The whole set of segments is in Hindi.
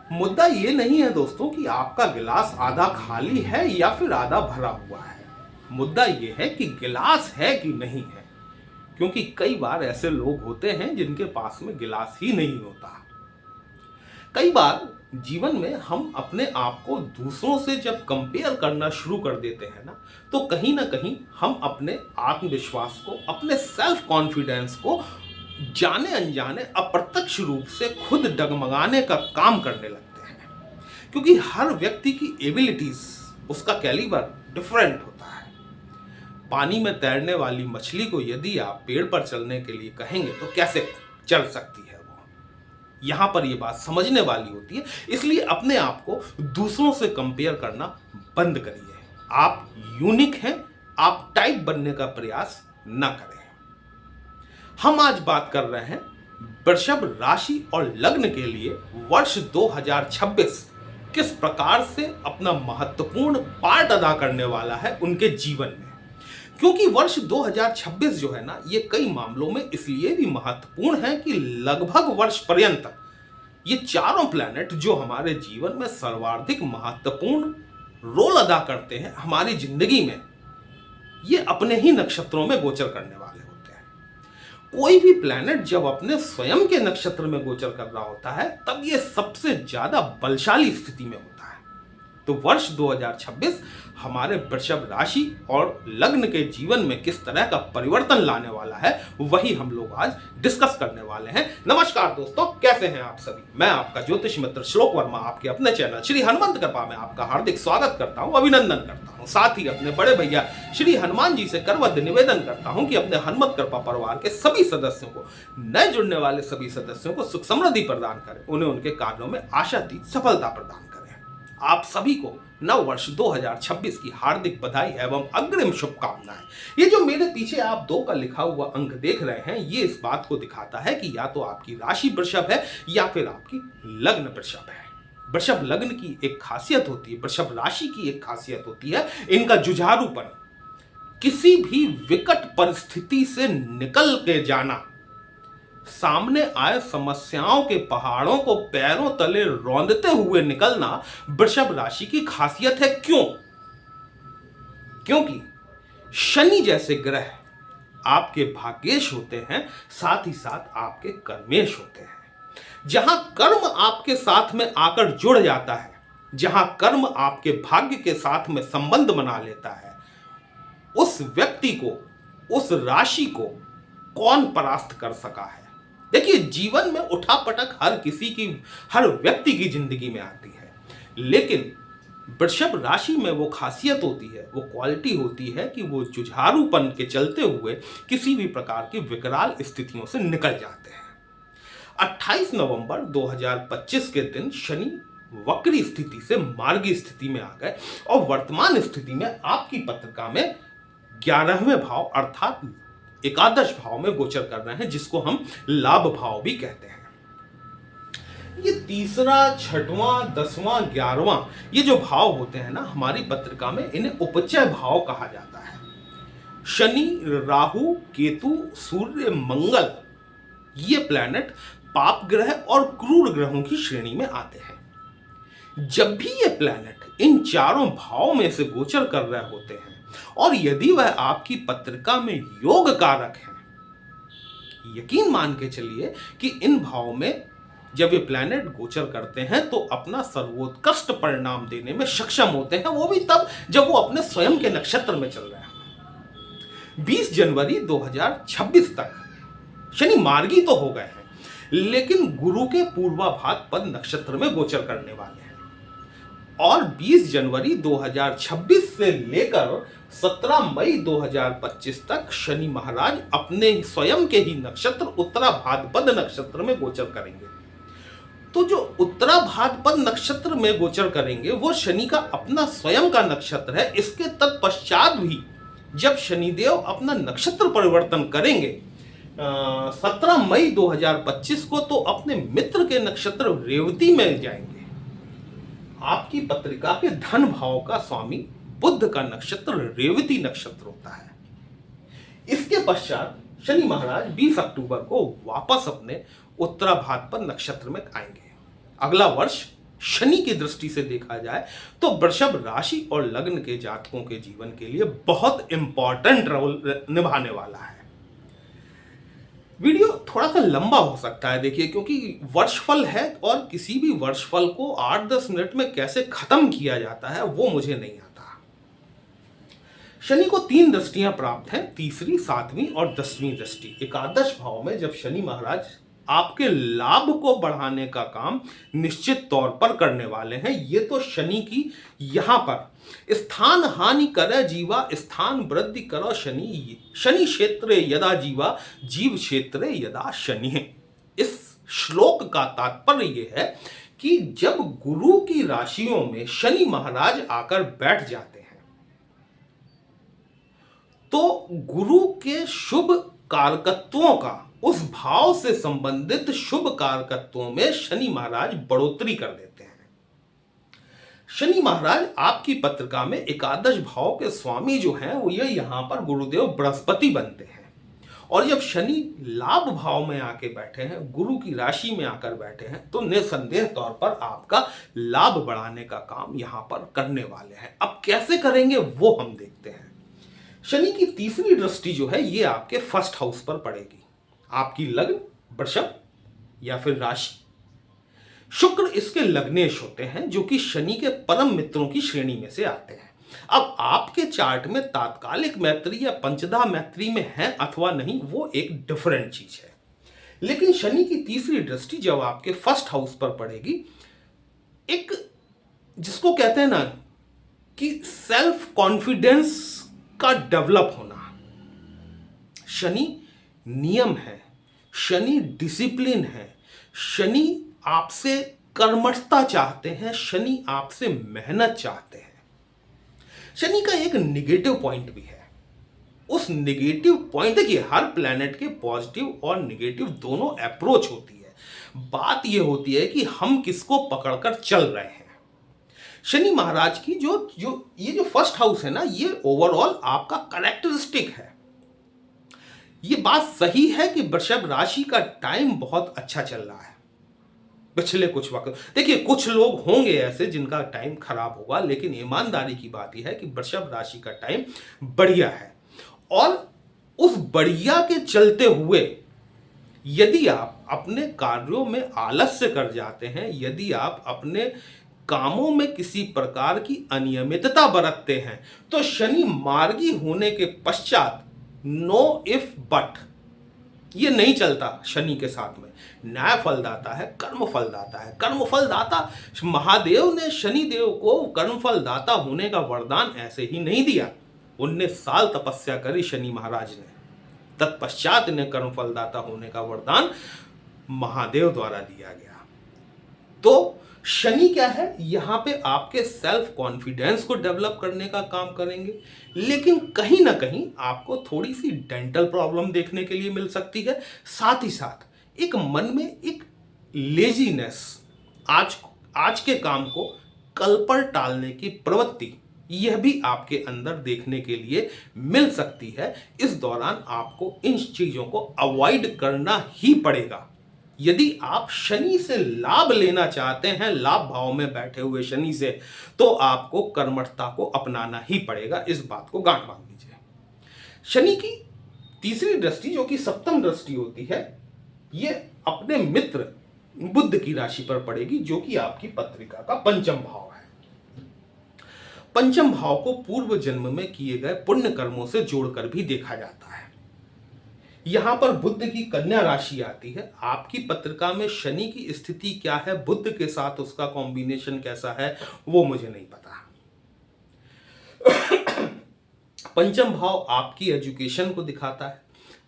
मुद्दा ये नहीं है दोस्तों कि आपका गिलास आधा खाली है या फिर आधा भरा हुआ है। मुद्दा ये है कि गिलास है कि नहीं है। क्योंकि कई बार ऐसे लोग होते हैं जिनके पास में गिलास ही नहीं होता। कई बार जीवन में हम अपने आप को दूसरों से जब कंपेयर करना शुरू कर देते हैं ना, तो कहीं ना कहीं हम अपने आत्मविश्वास को, अपने सेल्फ कॉन्फिडेंस को जाने अनजाने अप्रत्यक्ष रूप से खुद डगमगाने का काम करने लगते हैं। क्योंकि हर व्यक्ति की एबिलिटीज, उसका कैलिबर डिफरेंट होता है। पानी में तैरने वाली मछली को यदि आप पेड़ पर चलने के लिए कहेंगे तो कैसे चल सकती है वो? यहां पर ये बात समझने वाली होती है। इसलिए अपने आप को दूसरों से कंपेयर करना बंद करिए। आप यूनिक हैं, आप टाइप बनने का प्रयास न करें। हम आज बात कर रहे हैं वृषभ राशि और लग्न के लिए वर्ष 2026 किस प्रकार से अपना महत्वपूर्ण पार्ट अदा करने वाला है उनके जीवन में। क्योंकि वर्ष 2026 जो है ना, ये कई मामलों में इसलिए भी महत्वपूर्ण है कि लगभग वर्ष पर्यंत ये चारों प्लैनेट जो हमारे जीवन में सर्वाधिक महत्वपूर्ण रोल अदा करते हैं हमारी जिंदगी में, ये अपने ही नक्षत्रों में गोचर करने वाले होते हैं। कोई भी प्लैनेट जब अपने स्वयं के नक्षत्र में गोचर कर रहा होता है तब ये सबसे ज्यादा बलशाली स्थिति में होता है। तो वर्ष 2026 हमारे वृषभ राशि और लग्न के जीवन में किस तरह का परिवर्तन लाने वाला है, वही हम लोग आज डिस्कस करने वाले हैं। नमस्कार दोस्तों, कैसे हैं आप सभी? मैं आपका ज्योतिष मित्र श्लोक वर्मा आपके अपने चैनल श्री हनुमंत कृपा में आपका हार्दिक स्वागत करता हूं, अभिनंदन करता हूं। साथ ही अपने बड़े भैया श्री हनुमान जी से करवद्ध निवेदन करता हूं कि अपने हनुमत कृपा परिवार के सभी सदस्यों को, नए जुड़ने वाले सभी सदस्यों को सुख समृद्धि प्रदान करें, उन्हें उनके कार्यों में आशातीत सफलता प्रदान करें। आप सभी को नव वर्ष 2026 की हार्दिक बधाई एवं अग्रिम शुभकामनाएं। ये जो मेरे पीछे आप 2 का लिखा हुआ अंक देख रहे हैं, ये इस बात को दिखाता है कि या तो आपकी राशि वृषभ है या फिर आपकी लग्न वृषभ है। वृषभ लग्न की एक खासियत होती है, वृषभ राशि की एक खासियत होती है इनका जुझारूपन। किसी भी विकट परिस्थिति से निकल के जाना, सामने आए समस्याओं के पहाड़ों को पैरों तले रौंदते हुए निकलना वृषभ राशि की खासियत है। क्यों? क्योंकि शनि जैसे ग्रह आपके भाग्येश होते हैं, साथ ही साथ आपके कर्मेश होते हैं। जहां कर्म आपके साथ में आकर जुड़ जाता है, जहां कर्म आपके भाग्य के साथ में संबंध बना लेता है, उस व्यक्ति को, उस राशि को कौन परास्त कर सका है? देखिए, जीवन में उठापटक हर किसी की, हर व्यक्ति की जिंदगी में आती है, लेकिन वृषभ राशि में वो खासियत होती है, वो क्वालिटी होती है कि वो जुझारूपन के चलते हुए किसी भी प्रकार की विकराल स्थितियों से निकल जाते हैं। 28 नवंबर 2025 के दिन शनि वक्री स्थिति से मार्गी स्थिति में आ गए और वर्तमान स्थिति में आपकी पत्रिका में 11वें भाव अर्थात एकादश भाव में गोचर कर रहे हैं, जिसको हम लाभ भाव भी कहते हैं। ये तीसरा, छठवां, 10वां, 11वां ये जो भाव होते हैं ना हमारी पत्रिका में, इन्हें उपचय भाव कहा जाता है। शनि, राहु, केतु, सूर्य, मंगल ये प्लैनेट पाप ग्रह और क्रूर ग्रहों की श्रेणी में आते हैं। जब भी ये प्लैनेट इन चारों भावों में से गोचर कर रहे होते हैं और यदि वह आपकी पत्रिका में योग कारक है, यकीन मान के चलिए कि इन भावों में जब ये प्लैनेट गोचर करते हैं तो अपना सर्वोत्कृष्ट परिणाम देने में सक्षम होते हैं, वो भी तब जब वो अपने स्वयं के नक्षत्र में चल रहे हैं। 20 जनवरी 2026 तक शनि मार्गी तो हो गए हैं, लेकिन गुरु के पूर्वाभाद्र पद नक्षत्र में गोचर करने वाले हैं। और 20 जनवरी 2026 से लेकर 17 मई 2025 तक शनि महाराज अपने स्वयं के ही नक्षत्र उत्तराभाद्रपद नक्षत्र में गोचर करेंगे। तो जो उत्तराभाद्रपद नक्षत्र में गोचर करेंगे वो शनि का अपना स्वयं का नक्षत्र है। इसके तत्पश्चात भी जब शनिदेव अपना नक्षत्र परिवर्तन करेंगे 17 मई 2025 को, तो अपने मित्र के नक्षत्र रेवती में जाएंगे। आपकी पत्रिका के धन भाव का स्वामी बुध का नक्षत्र रेवती नक्षत्र होता है। इसके पश्चात शनि महाराज 20 अक्टूबर को वापस अपने उत्तराभाद्रपद नक्षत्र में आएंगे। अगला वर्ष शनि की दृष्टि से देखा जाए तो वृषभ राशि और लग्न के जातकों के जीवन के लिए बहुत इंपॉर्टेंट रोल निभाने वाला है। वीडियो थोड़ा सा लंबा हो सकता है देखिए, क्योंकि वर्षफल है और किसी भी वर्षफल को 8-10 मिनट में कैसे खत्म किया जाता है वो मुझे नहीं आता। शनि को 3 दृष्टियां प्राप्त हैं, तीसरी, 7वीं और 10वीं दृष्टि। एकादश भाव में जब शनि महाराज आपके लाभ को बढ़ाने का काम निश्चित तौर पर करने वाले हैं। ये तो शनि की यहां पर स्थान हानि करे जीवा, स्थान वृद्धि करो शनि, शनि क्षेत्रे यदा जीवा, जीव क्षेत्रे यदा शनि है। इस श्लोक का तात्पर्य यह है कि जब गुरु की राशियों में शनि महाराज आकर बैठ जाते हैं तो गुरु के शुभ कारकत्वों का, उस भाव से संबंधित शुभ कारकत्वों में शनि महाराज बढ़ोतरी कर देते हैं। शनि महाराज आपकी पत्रिका में एकादश भाव के स्वामी जो हैं वो ये यहां पर गुरुदेव बृहस्पति बनते हैं। और जब शनि लाभ भाव में आके बैठे हैं, गुरु की राशि में आकर बैठे हैं, तो निसंदेह तौर पर आपका लाभ बढ़ाने का काम यहां पर करने वाले हैं। अब कैसे करेंगे वो हम देखते हैं। शनि की तीसरी दृष्टि जो है ये आपके फर्स्ट हाउस पर पड़ेगी, आपकी लग्न, वृषभ या फिर राशि। शुक्र इसके लग्नेश होते हैं जो कि शनि के परम मित्रों की श्रेणी में से आते हैं। अब आपके चार्ट में तात्कालिक मैत्री या पंचधा मैत्री में है अथवा नहीं वो एक डिफरेंट चीज है, लेकिन शनि की तीसरी दृष्टि जब आपके फर्स्ट हाउस पर पड़ेगी, एक जिसको कहते हैं ना कि सेल्फ कॉन्फिडेंस का डेवलप होना। शनि नियम है, शनि डिसिप्लिन है, शनि आपसे कर्मठता चाहते हैं, शनि आपसे मेहनत चाहते हैं। शनि का एक निगेटिव पॉइंट भी है। उस निगेटिव पॉइंट, देखिए हर प्लैनेट के पॉजिटिव और निगेटिव दोनों अप्रोच होती है। बात यह होती है कि हम किसको पकड़कर चल रहे हैं। शनि महाराज की जो फर्स्ट हाउस है ना, ये ओवरऑल आपका कैरेक्टरिस्टिक है। ये बात सही है कि वृषभ राशि का टाइम बहुत अच्छा चल रहा है पिछले कुछ वक्त। देखिए कुछ लोग होंगे ऐसे जिनका टाइम खराब होगा, लेकिन ईमानदारी की बात यह है कि वृषभ राशि का टाइम बढ़िया है। और उस बढ़िया के चलते हुए यदि आप अपने कार्यों में आलस्य कर जाते हैं, यदि आप अपने कामों में किसी प्रकार की अनियमितता बरतते हैं, तो शनि मार्गी होने के पश्चात नो इफ बट ये नहीं चलता। शनि के साथ में न्याय फलदाता है, कर्म फलदाता है। कर्म फलदाता, महादेव ने शनि देव को कर्म फलदाता होने का वरदान ऐसे ही नहीं दिया। 19 साल तपस्या करी शनि महाराज ने, तत्पश्चात इन्हें कर्म फलदाता होने का वरदान महादेव द्वारा दिया गया। तो शनि क्या है, यहां पे आपके सेल्फ कॉन्फिडेंस को डेवलप करने का काम करेंगे, लेकिन कहीं ना कहीं आपको थोड़ी सी डेंटल प्रॉब्लम देखने के लिए मिल सकती है। साथ ही साथ एक मन में एक लेजीनेस, आज के काम को कल पर टालने की प्रवृत्ति, यह भी आपके अंदर देखने के लिए मिल सकती है। इस दौरान आपको इन चीजों को अवॉइड करना ही पड़ेगा। यदि आप शनि से लाभ लेना चाहते हैं, लाभ भाव में बैठे हुए शनि से, तो आपको कर्मठता को अपनाना ही पड़ेगा। इस बात को गांठ बांध लीजिए। शनि की तीसरी दृष्टि जो कि सप्तम दृष्टि होती है, ये अपने मित्र बुध की राशि पर पड़ेगी जो कि आपकी पत्रिका का पंचम भाव है। पंचम भाव को पूर्व जन्म में किए गए पुण्य कर्मों से जोड़कर भी देखा जाता है। यहां पर बुध की कन्या राशि आती है। आपकी पत्रिका में शनि की स्थिति क्या है, बुध के साथ उसका कॉम्बिनेशन कैसा है, वो मुझे नहीं पता। पंचम भाव आपकी एजुकेशन को दिखाता है,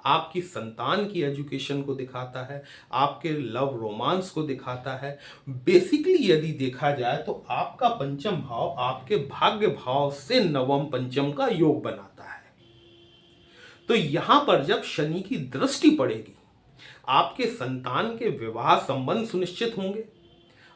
आपकी संतान की एजुकेशन को दिखाता है, आपके लव रोमांस को दिखाता है। बेसिकली यदि देखा जाए तो आपका पंचम भाव आपके भाग्य भाव से नवम पंचम का योग बनाता है। तो यहां पर जब शनि की दृष्टि पड़ेगी, आपके संतान के विवाह संबंध सुनिश्चित होंगे,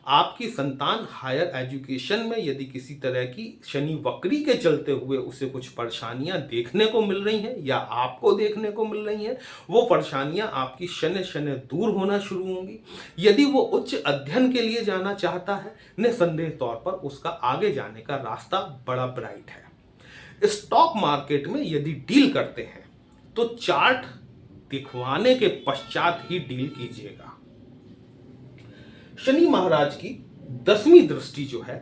आपकी संतान हायर एजुकेशन में यदि किसी तरह की शनि वक्री के चलते हुए उसे कुछ परेशानियां देखने को मिल रही हैं या आपको देखने को मिल रही हैं, वो परेशानियां आपकी शनि शनि दूर होना शुरू होंगी। यदि वो उच्च अध्ययन के लिए जाना चाहता है, निसंदेह तौर पर उसका आगे जाने का रास्ता बड़ा ब्राइट है। स्टॉक मार्केट में यदि डील करते हैं तो चार्ट दिखवाने के पश्चात ही डील कीजिएगा। शनि महाराज की 10वीं दृष्टि जो है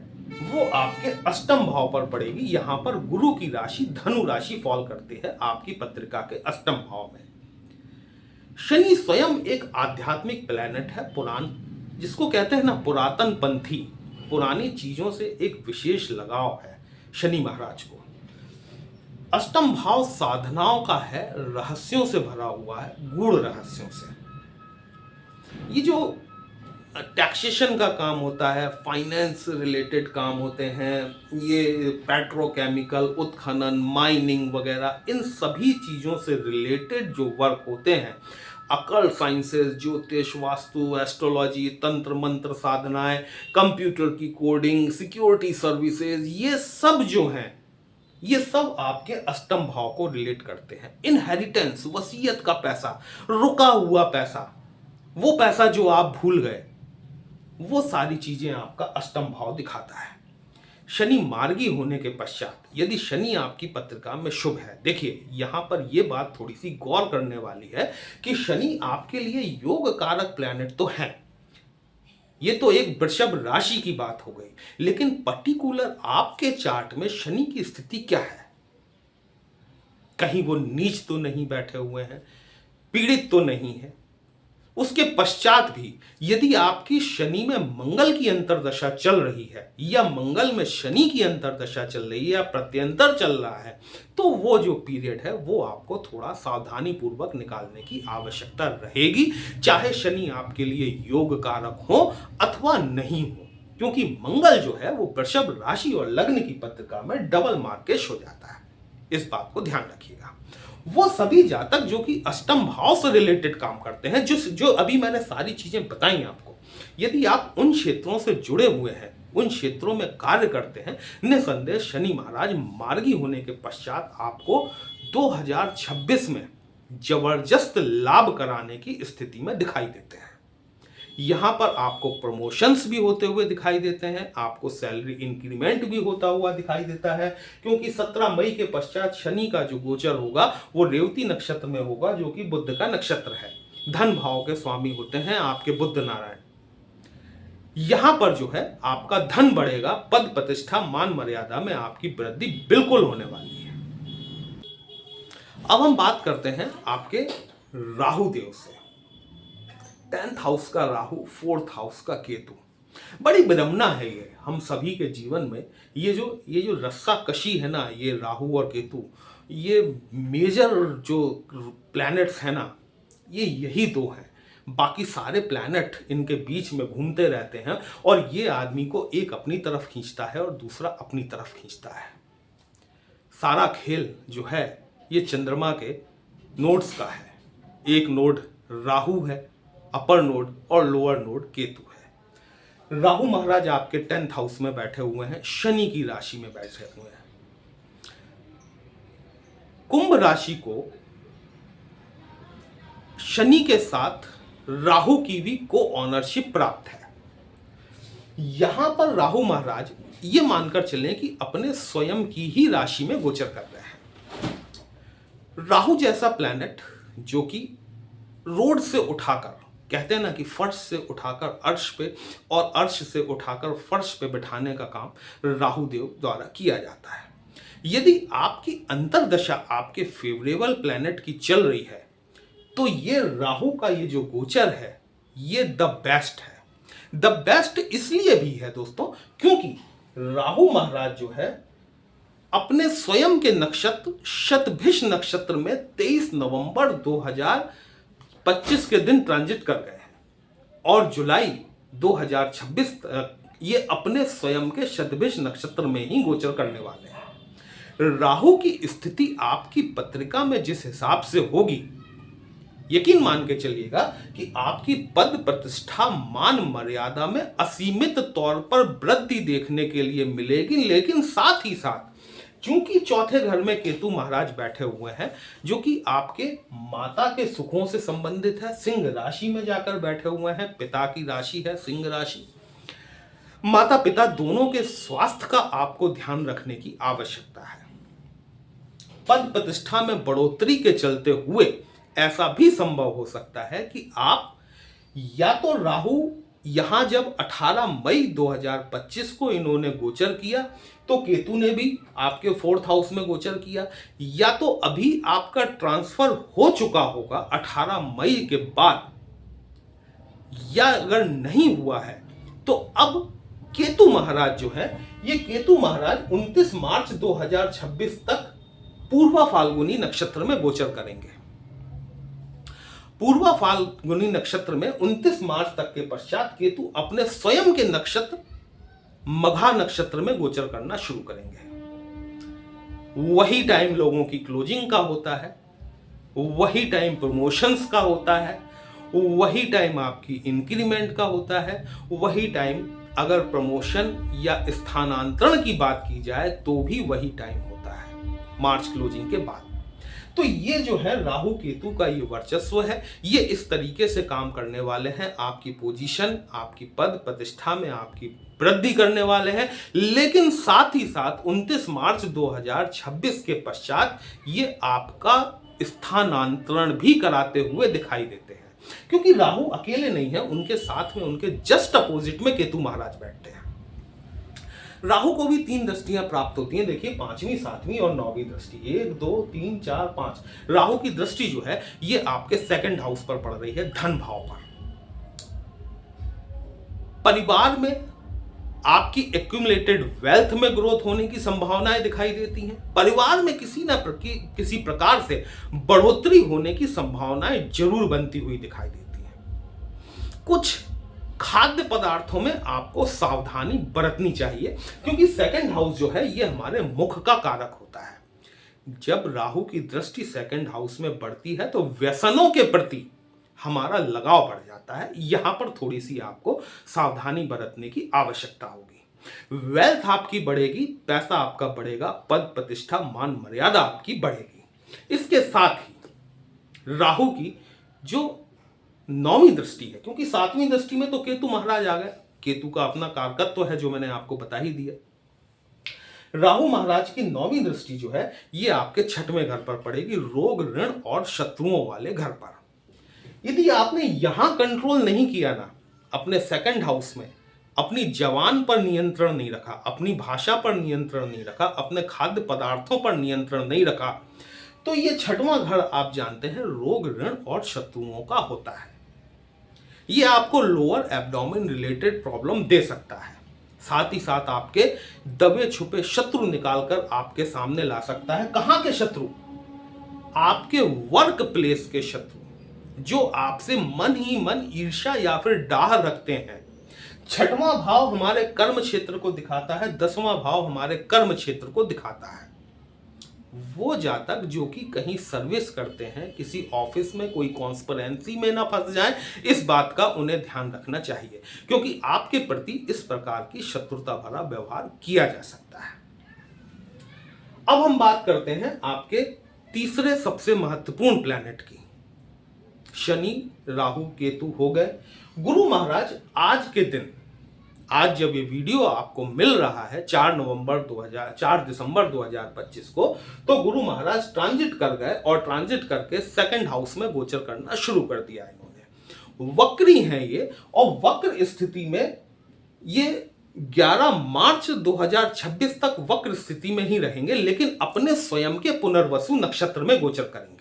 वो आपके अष्टम भाव पर पड़ेगी। यहां पर गुरु की राशि धनु राशि फॉल करती है आपकी पत्रिका के अष्टम भाव में। शनि स्वयं एक आध्यात्मिक प्लैनेट है, जिसको कहते हैं ना पुरातन पंथी, पुरानी चीजों से एक विशेष लगाव है शनि महाराज को। अष्टम भाव साधनाओं का है, रहस्यों से भरा हुआ है, गूढ़ रहस्यों से। ये जो टैक्सेशन का काम होता है, फाइनेंस रिलेटेड काम होते हैं, ये पेट्रोकेमिकल उत्खनन, माइनिंग वगैरह, इन सभी चीज़ों से रिलेटेड जो वर्क होते हैं, अकल्ट साइंसेस, ज्योतिष, वास्तु, एस्ट्रोलॉजी, तंत्र मंत्र साधनाएं, कंप्यूटर की कोडिंग, सिक्योरिटी सर्विसेज, ये सब जो हैं, ये सब आपके अष्टम भाव को रिलेट करते हैं। इनहेरिटेंस, वसीयत का पैसा, रुका हुआ पैसा, वो पैसा जो आप भूल गए, वो सारी चीजें आपका अष्टम भाव दिखाता है। शनि मार्गी होने के पश्चात यदि शनि आपकी पत्रिका में शुभ है, देखिए यहां पर यह बात थोड़ी सी गौर करने वाली है कि शनि आपके लिए योग कारक प्लैनेट तो है, ये तो एक वृषभ राशि की बात हो गई, लेकिन पर्टिकुलर आपके चार्ट में शनि की स्थिति क्या है? कहीं वो नीच तो नहीं बैठे हुए हैं, पीड़ित तो नहीं है। उसके पश्चात भी यदि आपकी शनि में मंगल की अंतर्दशा चल रही है या मंगल में शनि की अंतर्दशा चल रही है या प्रत्यंतर चल रहा है, तो वो जो पीरियड है वो आपको थोड़ा सावधानी पूर्वक निकालने की आवश्यकता रहेगी, चाहे शनि आपके लिए योग कारक हो अथवा नहीं हो, क्योंकि मंगल जो है वो वृषभ राशि और लग्न की पत्रिका में डबल मार्केश हो जाता है। इस बात को ध्यान रखिएगा। वो सभी जातक जो कि अष्टम भाव से रिलेटेड काम करते हैं, जो अभी मैंने सारी चीजें बताई आपको, यदि आप उन क्षेत्रों से जुड़े हुए हैं, उन क्षेत्रों में कार्य करते हैं, निसंदेह शनि महाराज मार्गी होने के पश्चात आपको 2026 में जबरदस्त लाभ कराने की स्थिति में दिखाई देते हैं। यहां पर आपको प्रमोशंस भी होते हुए दिखाई देते हैं, आपको सैलरी इंक्रीमेंट भी होता हुआ दिखाई देता है, क्योंकि 17 मई के पश्चात शनि का जो गोचर होगा वो रेवती नक्षत्र में होगा, जो कि बुध का नक्षत्र है। धन भाव के स्वामी होते हैं आपके बुध नारायण। यहां पर जो है आपका धन बढ़ेगा, पद प्रतिष्ठा मान मर्यादा में आपकी वृद्धि बिल्कुल होने वाली है। अब हम बात करते हैं आपके राहु देव से। 10th हाउस का राहु, 4th हाउस का केतु। बड़ी विडंबना है ये हम सभी के जीवन में। ये जो रस्सा कशी है ना, ये राहु और केतु, ये मेजर जो प्लैनेट्स है ना, ये यही दो हैं। बाकी सारे प्लैनेट इनके बीच में घूमते रहते हैं और ये आदमी को एक अपनी तरफ खींचता है और दूसरा अपनी तरफ खींचता है। सारा खेल जो है ये चंद्रमा के नोड्स का है। एक नोड राहु है, अपर नोड, और लोअर नोड केतु है। राहु महाराज आपके 10th हाउस में बैठे हुए हैं, शनि की राशि में बैठे हुए हैं। कुंभ राशि को शनि के साथ राहु की भी को ऑनरशिप प्राप्त है। यहां पर राहु महाराज ये मानकर चलें कि अपने स्वयं की ही राशि में गोचर कर रहे हैं। राहु जैसा प्लैनेट जो कि रोड से उठाकर, कहते हैं ना कि फर्श से उठाकर अर्श पे और अर्श से उठाकर फर्श पे बिठाने का काम राहु देव द्वारा किया जाता है। यदि आपकी अंतर्दशा आपके फेवरेबल प्लैनेट की चल रही है तो ये राहु का ये जो गोचर है ये द बेस्ट है। द बेस्ट इसलिए भी है दोस्तों क्योंकि राहु महाराज जो है अपने स्वयं के नक्षत्र शतभिष नक्षत्र में 23 नवंबर 2025 के दिन ट्रांजिट कर गए हैं और जुलाई 2026 तक ये अपने स्वयं के शतभिष नक्षत्र में ही गोचर करने वाले हैं। राहु की स्थिति आपकी पत्रिका में जिस हिसाब से होगी यकीन मान के चलिएगा कि आपकी पद प्रतिष्ठा मान मर्यादा में असीमित तौर पर वृद्धि देखने के लिए मिलेगी। लेकिन साथ ही साथ चूंकि चौथे घर में केतु महाराज बैठे हुए हैं, जो कि आपके माता के सुखों से संबंधित है, सिंह राशि में जाकर बैठे हुए हैं, पिता की राशि है सिंह राशि, माता पिता दोनों के स्वास्थ्य का आपको ध्यान रखने की आवश्यकता है। पद प्रतिष्ठा में बढ़ोतरी के चलते हुए ऐसा भी संभव हो सकता है कि आप या तो राहु यहां जब 18 मई 2025 को इन्होंने गोचर किया तो केतु ने भी आपके 4th हाउस में गोचर किया, या तो अभी आपका ट्रांसफर हो चुका होगा 18 मई के बाद, या अगर नहीं हुआ है तो अब केतु महाराज जो है, ये केतु महाराज 29 मार्च 2026 तक पूर्वा फाल्गुनी नक्षत्र में गोचर करेंगे। पूर्वा फाल्गुनी नक्षत्र में 29 मार्च तक के पश्चात केतु अपने स्वयं के नक्षत्र मघा नक्षत्र में गोचर करना शुरू करेंगे। वही टाइम लोगों की क्लोजिंग का होता है, वही टाइम प्रमोशंस का होता है, वही टाइम आपकी इंक्रीमेंट का होता है, वही टाइम अगर प्रमोशन या स्थानांतरण की बात की जाए तो भी वही टाइम होता है मार्च क्लोजिंग के बाद। तो ये जो है राहु केतु का ये वर्चस्व है, ये इस तरीके से काम करने वाले हैं, आपकी पोजीशन, आपकी पद प्रतिष्ठा में आपकी वृद्धि करने वाले हैं। लेकिन साथ ही साथ 29 मार्च 2026 के पश्चात ये आपका स्थानांतरण भी कराते हुए दिखाई देते हैं, क्योंकि राहु अकेले नहीं है, उनके साथ में उनके जस्ट अपोजिट में केतु महाराज बैठते हैं। राहु को भी 3 दृष्टियां प्राप्त होती हैं। देखिए 5वीं, 7वीं और 9वीं दृष्टि, 1 2 3 4 5 राहु की दृष्टि जो है ये आपके 2nd हाउस पर पड़ रही है, धन भाव पर। परिवार में आपकी एक्यूमुलेटेड वेल्थ में ग्रोथ होने की संभावनाएं दिखाई देती हैं। परिवार में किसी प्रकार से बढ़ोतरी होने की संभावनाएं जरूर बनती हुई दिखाई देती हैं। कुछ खाद्य पदार्थों में आपको सावधानी बरतनी चाहिए, क्योंकि 2nd हाउस जो है ये हमारे मुख का कारक होता है। जब राहु की दृष्टि 2nd हाउस में बढ़ती है तो व्यसनों के प्रति हमारा लगाव बढ़ जाता है। यहां पर थोड़ी सी आपको सावधानी बरतने की आवश्यकता होगी। वेल्थ आपकी बढ़ेगी, पैसा आपका बढ़ेगा, पद प्रतिष्ठा मान मर्यादा आपकी बढ़ेगी। इसके साथ ही राहु की जो 9वीं दृष्टि है, क्योंकि 7वीं दृष्टि में तो केतु महाराज आ गए, केतु का अपना कारकत्व है जो मैंने आपको बता ही दिया। राहु महाराज की 9वीं दृष्टि जो है ये आपके 6वें घर पर पड़ेगी, रोग ऋण और शत्रुओं वाले घर पर। यदि आपने यहां कंट्रोल नहीं किया ना, अपने 2nd हाउस में अपनी जवान पर नियंत्रण नहीं रखा, अपनी भाषा पर नियंत्रण नहीं रखा, अपने खाद्य पदार्थों पर नियंत्रण नहीं रखा, तो ये 6वां घर आप जानते हैं रोग ऋण और शत्रुओं का होता है। ये आपको लोअर एब्डोमेन रिलेटेड प्रॉब्लम दे सकता है। साथ ही साथ आपके दबे छुपे शत्रु निकालकर आपके सामने ला सकता है। कहां के शत्रु? आपके वर्क प्लेस के शत्रु, जो आपसे मन ही मन ईर्ष्या या फिर डाह रखते हैं। 6वां भाव हमारे कर्म क्षेत्र को दिखाता है, 10वां भाव हमारे कर्म क्षेत्र को दिखाता है। वो जातक जो कि कहीं सर्विस करते हैं, किसी ऑफिस में कोई कॉन्स्पिरेंसी में ना फंस जाएं, इस बात का उन्हें ध्यान रखना चाहिए, क्योंकि आपके प्रति इस प्रकार की शत्रुता भरा व्यवहार किया जा सकता है। अब हम बात करते हैं आपके तीसरे सबसे महत्वपूर्ण प्लैनेट की। शनि, राहु, केतु हो गए। गुरु महाराज आज के दिन, आज जब ये वीडियो आपको मिल रहा है 4 दिसंबर 2025 को, तो गुरु महाराज ट्रांजिट कर गए और ट्रांजिट करके 2nd हाउस में गोचर करना शुरू कर दिया इन्होंने। वक्री हैं ये, और वक्र स्थिति में ये 11 मार्च 2026 तक वक्र स्थिति में ही रहेंगे, लेकिन अपने स्वयं के पुनर्वसु नक्षत्र में गोचर करेंगे।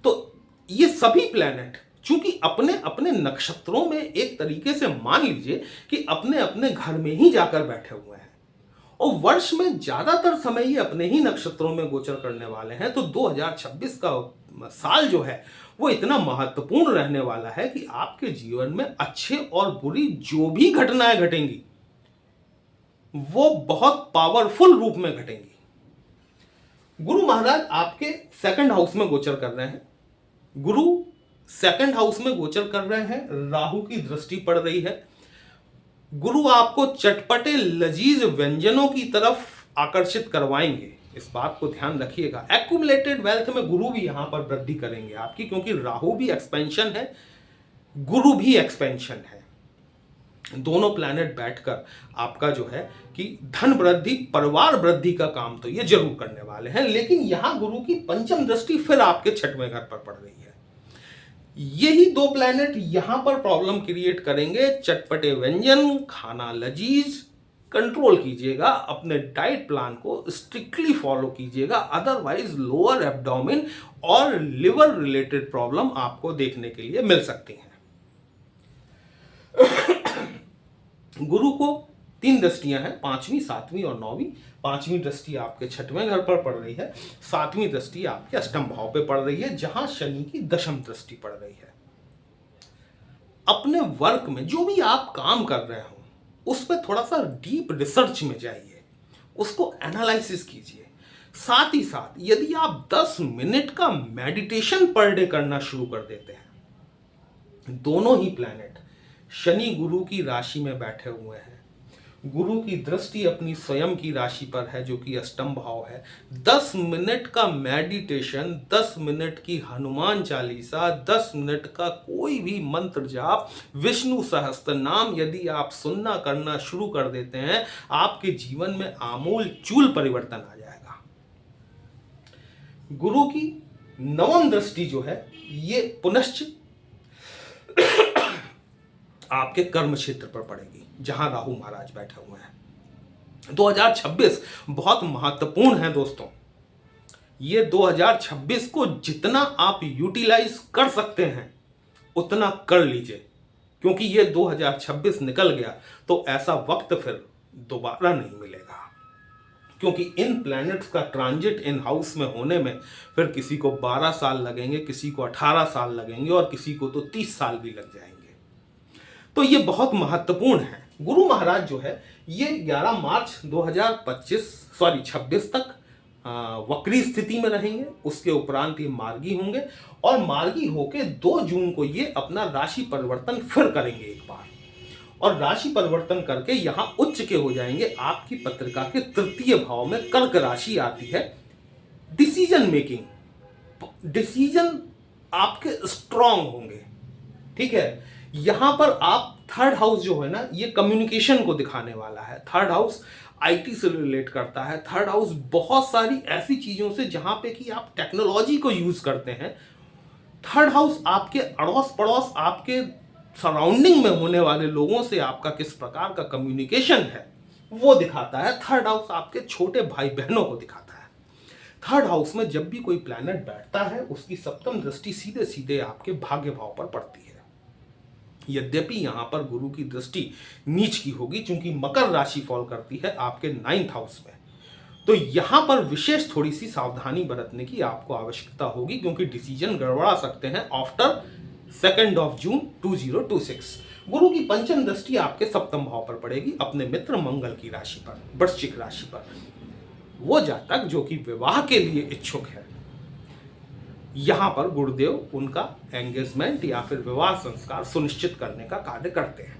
तो ये सभी प्लैनेट चूंकि अपने अपने नक्षत्रों में एक तरीके से मान लीजिए कि अपने अपने घर में ही जाकर बैठे हुए हैं, और वर्ष में ज्यादातर समय ये अपने ही नक्षत्रों में गोचर करने वाले हैं। तो 2026 का साल जो है वो इतना महत्वपूर्ण रहने वाला है कि आपके जीवन में अच्छे और बुरी जो भी घटनाएं घटेंगी वो बहुत पावरफुल रूप में घटेंगी। गुरु महाराज आपके 2nd हाउस में गोचर कर रहे हैं, गुरु सेकंड हाउस में गोचर कर रहे हैं, राहु की दृष्टि पड़ रही है। गुरु आपको चटपटे लजीज व्यंजनों की तरफ आकर्षित करवाएंगे, इस बात को ध्यान रखिएगा। एक्यूमुलेटेड वेल्थ में गुरु भी यहां पर वृद्धि करेंगे आपकी, क्योंकि राहु भी एक्सपेंशन है, गुरु भी एक्सपेंशन है। दोनों प्लैनेट बैठकर आपका जो है कि धन वृद्धि, परिवार वृद्धि का काम तो ये जरूर करने वाले हैं। लेकिन यहां गुरु की पंचम दृष्टि फिर आपके छठवें घर पर पड़ रही है। यही दो प्लैनेट यहां पर प्रॉब्लम क्रिएट करेंगे। चटपटे व्यंजन खाना लजीज कंट्रोल कीजिएगा, अपने डाइट प्लान को स्ट्रिक्टली फॉलो कीजिएगा, अदरवाइज लोअर एब्डोमेन और लिवर रिलेटेड प्रॉब्लम आपको देखने के लिए मिल सकती हैं। गुरु को 3 दृष्टियां हैं, 5वीं 7वीं और 9वीं। 5वीं दृष्टि आपके छठवें घर पर पड़ रही है, 7वीं दृष्टि आपके अष्टम भाव पे पड़ रही है, जहां शनि की दशम दृष्टि पड़ रही है। अपने वर्क में जो भी आप काम कर रहे हो उस पर थोड़ा सा डीप रिसर्च में जाइए, उसको एनालिसिस कीजिए। साथ ही साथ यदि आप 10 मिनट का मेडिटेशन पर डे करना शुरू कर देते हैं, दोनों ही प्लैनेट शनि गुरु की राशि में बैठे हुए हैं, गुरु की दृष्टि अपनी स्वयं की राशि पर है जो कि अष्टम भाव है। 10 मिनट का मेडिटेशन, 10 मिनट की हनुमान चालीसा, 10 मिनट का कोई भी मंत्र जाप, विष्णु सहस्त्र नाम यदि आप सुनना करना शुरू कर देते हैं, आपके जीवन में आमूल चूल परिवर्तन आ जाएगा। गुरु की 9वीं दृष्टि जो है ये पुनश्च आपके कर्म क्षेत्र पर पड़ेगी, जहां राहु महाराज बैठे हुए हैं। 2026 बहुत महत्वपूर्ण है दोस्तों। ये 2026 को जितना आप यूटिलाइज कर सकते हैं उतना कर लीजिए, क्योंकि ये 2026 निकल गया तो ऐसा वक्त फिर दोबारा नहीं मिलेगा। क्योंकि इन प्लैनेट्स का ट्रांजिट इन हाउस में होने में फिर किसी को 12 साल लगेंगे, किसी को 18 साल लगेंगे और किसी को तो 30 साल भी लग जाएंगे। तो ये बहुत महत्वपूर्ण है। गुरु महाराज जो है ये 11 मार्च 2026 तक वक्री स्थिति में रहेंगे। उसके उपरांत ये मार्गी होंगे और मार्गी होके 2 जून को ये अपना राशि परिवर्तन फिर करेंगे एक बार, और राशि परिवर्तन करके यहां उच्च के हो जाएंगे। आपकी पत्रिका के तृतीय भाव में कर्क राशि आती है। डिसीजन मेकिंग, डिसीजन आपके स्ट्रांग होंगे, ठीक है। यहां पर आप थर्ड हाउस जो है ना, ये कम्युनिकेशन को दिखाने वाला है। थर्ड हाउस आईटी से रिलेट करता है। थर्ड हाउस बहुत सारी ऐसी चीजों से जहां पे कि आप टेक्नोलॉजी को यूज करते हैं। थर्ड हाउस आपके अड़ोस पड़ोस, आपके सराउंडिंग में होने वाले लोगों से आपका किस प्रकार का कम्युनिकेशन है वो दिखाता है। थर्ड हाउस आपके छोटे भाई बहनों को दिखाता है। थर्ड हाउस में जब भी कोई प्लैनेट बैठता है उसकी सप्तम दृष्टि सीधे सीधे आपके भाग्य भाव पर पड़ती है। यद्यपि यहां पर गुरु की दृष्टि नीच की होगी, क्योंकि मकर राशि फॉल करती है आपके 9th हाउस में। तो यहां पर विशेष थोड़ी सी सावधानी बरतने की आपको आवश्यकता होगी, क्योंकि डिसीजन गड़बड़ा सकते हैं आफ्टर 2 जून 2026। गुरु की पंचम दृष्टि आपके सप्तम भाव पर पड़ेगी, अपने मित्र मंगल की राशि पर, वृश्चिक राशि पर। वो जातक जो कि विवाह के लिए इच्छुक है, यहां पर गुरुदेव उनका एंगेजमेंट या फिर विवाह संस्कार सुनिश्चित करने का कार्य करते हैं।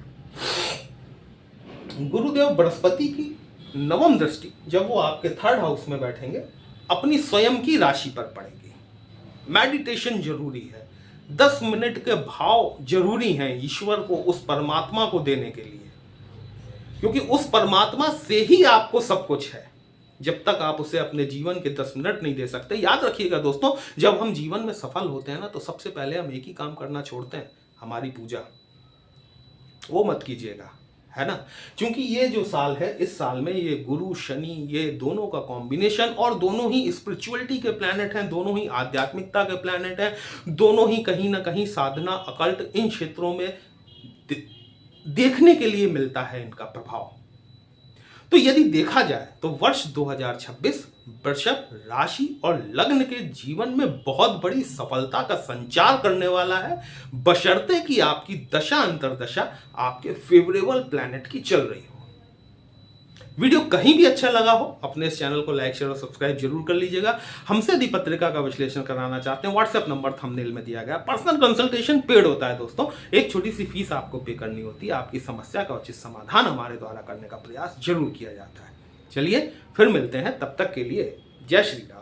गुरुदेव बृहस्पति की 9वीं दृष्टि जब वो आपके थर्ड हाउस में बैठेंगे अपनी स्वयं की राशि पर पड़ेगी। मेडिटेशन जरूरी है, 10 मिनट के भाव जरूरी हैं ईश्वर को, उस परमात्मा को देने के लिए, क्योंकि उस परमात्मा से ही आपको सब कुछ है। जब तक आप उसे अपने जीवन के 10 मिनट नहीं दे सकते। याद रखिएगा दोस्तों, जब हम जीवन में सफल होते हैं ना, तो सबसे पहले हम एक ही काम करना छोड़ते हैं, हमारी पूजा। वो मत कीजिएगा, है ना। क्योंकि ये जो साल है, इस साल में ये गुरु शनि, ये दोनों का कॉम्बिनेशन, और दोनों ही स्पिरिचुअलिटी के प्लैनेट हैं, दोनों ही आध्यात्मिकता के प्लैनेट हैं, दोनों ही कहीं ना कहीं साधना, अकल्ट, इन क्षेत्रों में देखने के लिए मिलता है इनका प्रभाव। तो यदि देखा जाए तो वर्ष 2026 वृषभ राशि और लग्न के जीवन में बहुत बड़ी सफलता का संचार करने वाला है, बशर्ते कि आपकी दशा अंतरदशा आपके फेवरेबल प्लैनेट की चल रही हो। वीडियो कहीं भी अच्छा लगा हो अपने इस चैनल को लाइक शेयर और सब्सक्राइब जरूर कर लीजिएगा। हमसे यदि पत्रिका का विश्लेषण कराना चाहते हैं, व्हाट्सएप नंबर थंबनेल में दिया गया। पर्सनल कंसल्टेशन पेड होता है दोस्तों, एक छोटी सी फीस आपको पे करनी होती है। आपकी समस्या का उचित समाधान हमारे द्वारा करने का प्रयास जरूर किया जाता है। चलिए फिर मिलते हैं, तब तक के लिए जय श्री राम।